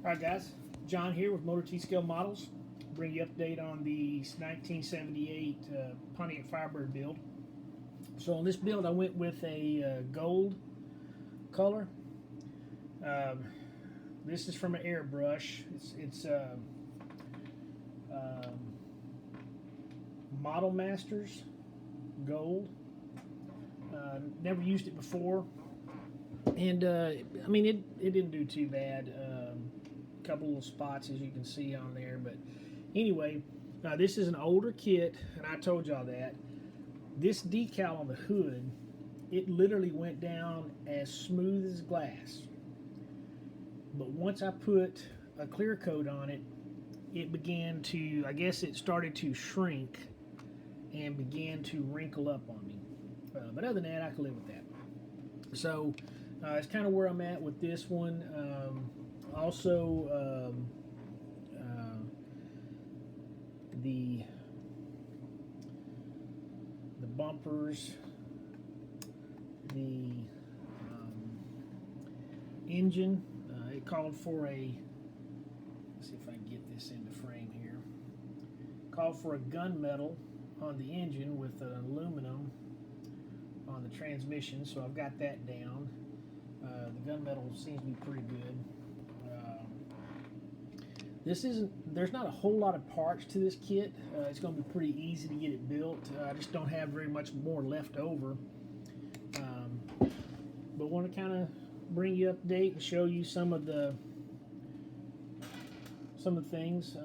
Alright guys, John here with Motor T-Scale Models. Bring you an update on the 1978 Pontiac Firebird build. So on this build I went with a gold color. This is from an airbrush. It's Model Masters gold. Never used it before, and I mean it didn't do too bad. Couple little spots as you can see on there, but anyway, this is an older kit, and I told y'all that this decal on the hood, it literally went down as smooth as glass, but once I put a clear coat on it, it began to, I guess it started to shrink and began to wrinkle up on me, but other than that I can live with that. So it's kind of where I'm at with this one. Also, the bumpers, the engine, it called for a, let's see if I can get this into frame here, called for a gunmetal on the engine with an aluminum on the transmission, so I've got that down. The gunmetal seems to be pretty good. There's not a whole lot of parts to this kit. It's going to be pretty easy to get it built. I just don't have very much more left over. But want to kind of bring you update and show you some of the things.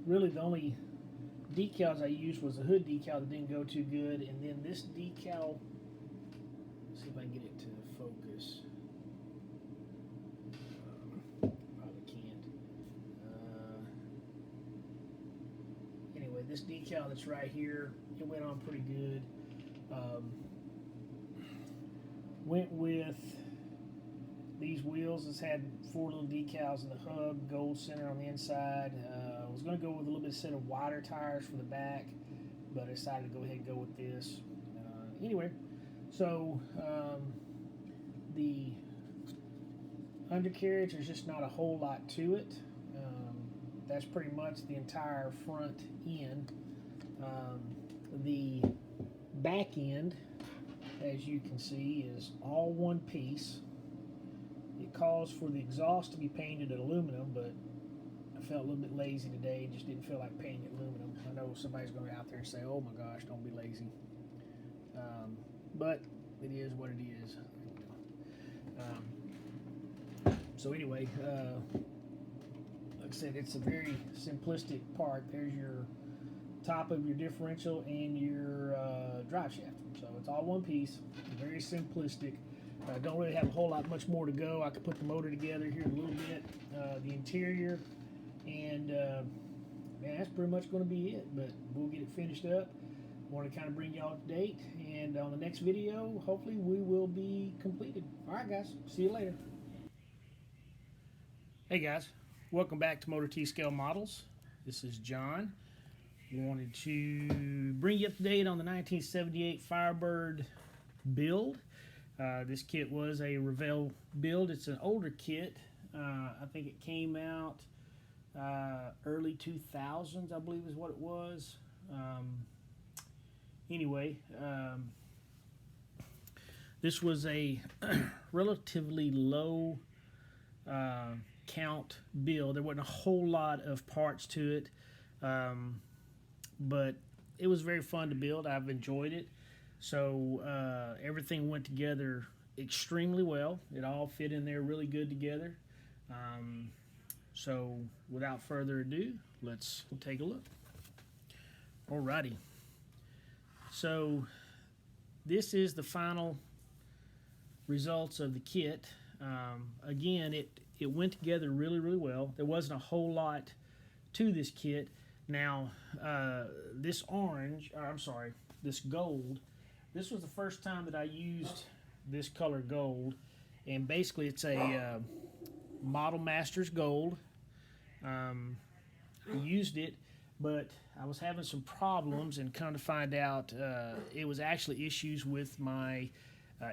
Really the only decals I used was the hood decal that didn't go too good, and then this decal, let's see if I can get it to focus. Anyway, this decal that's right here, it went on pretty good. Went with these wheels. This had 4 little decals in the hub, gold center on the inside. I was going to go with a little bit of set of wider tires for the back, but I decided to go ahead and go with this. Anyway, so the undercarriage, there's just not a whole lot to it. That's pretty much the entire front end. The back end, as you can see, is all one piece. It calls for the exhaust to be painted in aluminum, but I felt a little bit lazy today. Just didn't feel like painting aluminum. I know somebody's going to be out there and say, oh my gosh, don't be lazy. But it is what it is. So anyway, like I said, it's a very simplistic part. There's your top of your differential and your drive shaft. So it's all one piece, very simplistic. Don't really have a whole lot much more to go. I could put the motor together here in a little bit, the interior, and man, that's pretty much going to be it. But we'll get it finished up. Want to kind of bring y'all up to date, and on the next video, hopefully we will be completed. All right, guys, see you later. Hey guys, welcome back to Motor T-Scale Models. This is John. Wanted to bring you up to date on the 1978 Firebird build. This kit was a Revell build. It's an older kit. I think it came out early 2000s, I believe is what it was. Anyway, this was a relatively low count build. There wasn't a whole lot of parts to it, but it was very fun to build. I've enjoyed it. So everything went together extremely well. It all fit in there really good together. So without further ado, let's take a look. Alrighty. So this is the final results of the kit. Again, it went together really well. There wasn't a whole lot to this kit. Now, this this gold, this was the first time that I used this color gold, and basically it's a Model Masters gold. I used it, but I was having some problems, and come to find out it was actually issues with my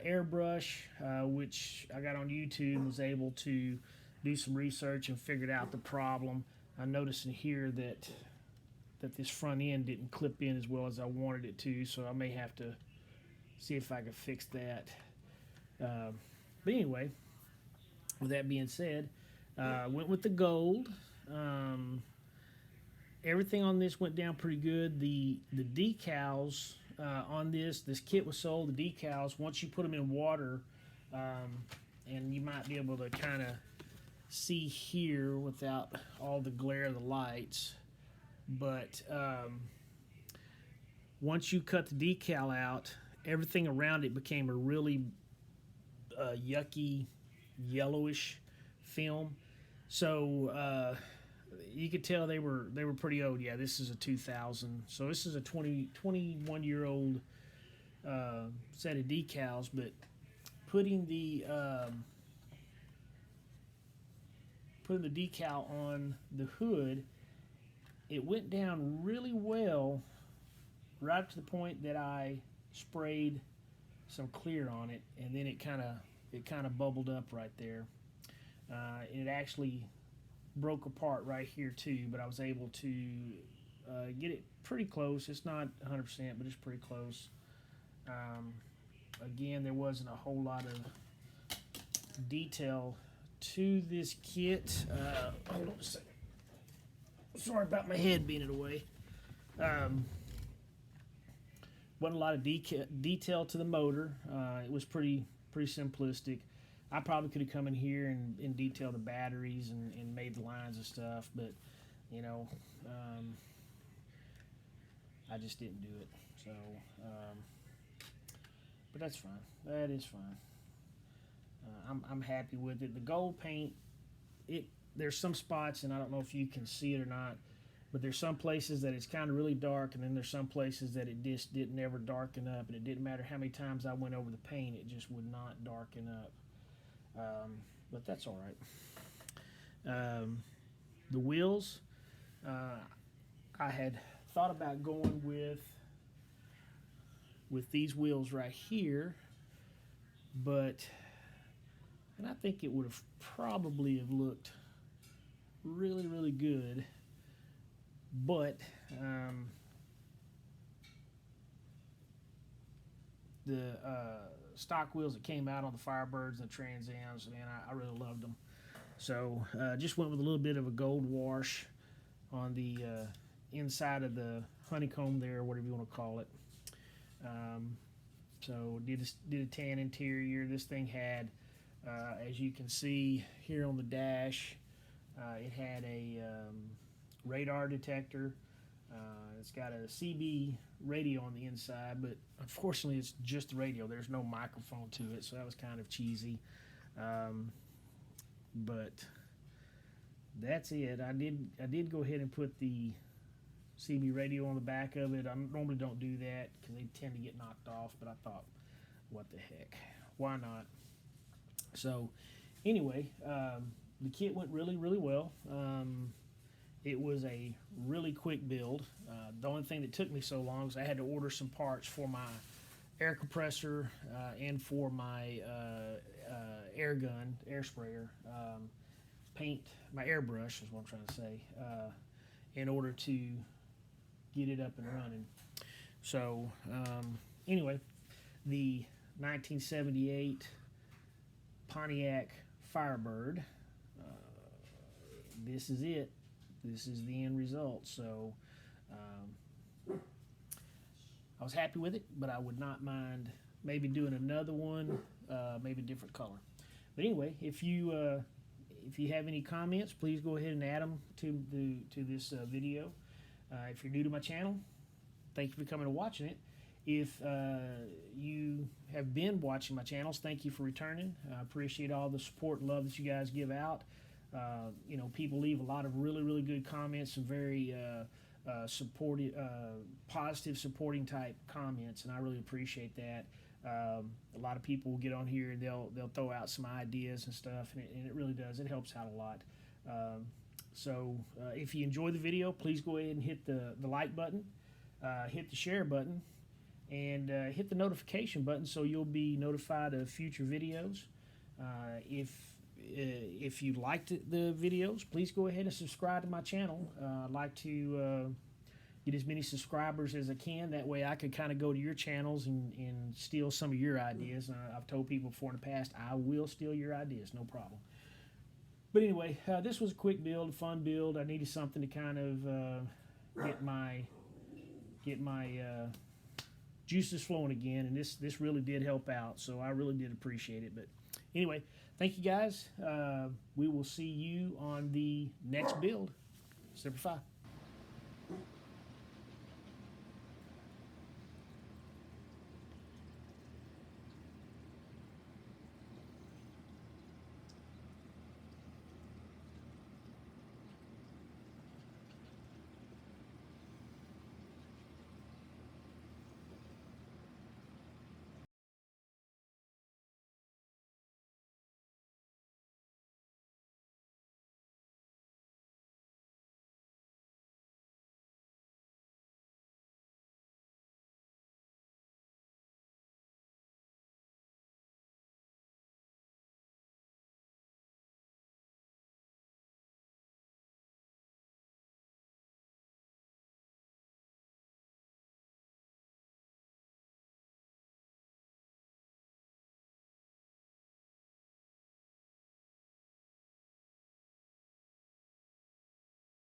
airbrush, which I got on YouTube and was able to do some research and figured out the problem. I noticed in here that this front end didn't clip in as well as I wanted it to, so I may have to see if I can fix that. But anyway, with that being said, went with the gold. Everything on this went down pretty good. The decals on this kit was sold. The decals, once you put them in water, and you might be able to kind of see here without all the glare of the lights, but once you cut the decal out, everything around it became a really yucky yellowish film. So you could tell they were pretty old. Yeah, this is a 2000, so this is a 21-year-old set of decals. But putting the decal on the hood, it went down really well, right up to the point that I sprayed some clear on it, and then it kind of bubbled up right there. And it actually broke apart right here too, but I was able to get it pretty close. It's not 100%, but it's pretty close. Again, there wasn't a whole lot of detail to this kit. Hold on a second. Sorry about my head being in the way. Wasn't a lot of detail to the motor. It was pretty simplistic. I probably could have come in here and detailed the batteries and made the lines and stuff, but you know, I just didn't do it. So, but that's fine. That is fine. I'm happy with it. The gold paint, there's some spots, and I don't know if you can see it or not, but there's some places that it's kind of really dark, and then there's some places that it just didn't ever darken up, and it didn't matter how many times I went over the paint, it just would not darken up. But that's all right. The wheels, I had thought about going with these wheels right here, and I think it would have probably have looked really, really good, but the stock wheels that came out on the Firebirds and the Trans Ams, man, I really loved them. So just went with a little bit of a gold wash on the inside of the honeycomb there, whatever you want to call it. So did a tan interior. This thing had, as you can see here on the dash, it had a radar detector. It's got a CB radio on the inside, but unfortunately it's just the radio. There's no microphone to it, so that was kind of cheesy. But that's it. I did go ahead and put the CB radio on the back of it. I normally don't do that because they tend to get knocked off, but I thought, what the heck, why not? So anyway, the kit went really, really well. It was a really quick build. The only thing that took me so long is I had to order some parts for my air compressor and for my air gun, air sprayer, paint, my airbrush is what I'm trying to say, in order to get it up and running. So anyway, the 1978 Pontiac Firebird, this is it. This is the end result. So I was happy with it, but I would not mind maybe doing another one, maybe a different color. But anyway, if you have any comments, please go ahead and add them to this video. If you're new to my channel, thank you for coming and watching it. If you have been watching my channels, thank you for returning. I appreciate all the support and love that you guys give out. You know, people leave a lot of really, really good comments and very supportive, positive, supporting type comments, and I really appreciate that. A lot of people will get on here and they'll throw out some ideas and stuff, and it really does. It helps out a lot. So if you enjoy the video, please go ahead and hit the like button, hit the share button, and hit the notification button so you'll be notified of future videos. If if you liked the videos, please go ahead and subscribe to my channel. I'd like to get as many subscribers as I can. That way I could kind of go to your channels and steal some of your ideas. I've told people before in the past, I will steal your ideas, no problem. But anyway, this was a quick build, a fun build. I needed something to kind of get my juices flowing again, and this really did help out, so I really did appreciate it. But anyway, thank you guys. We will see you on the next build. Semper Fi.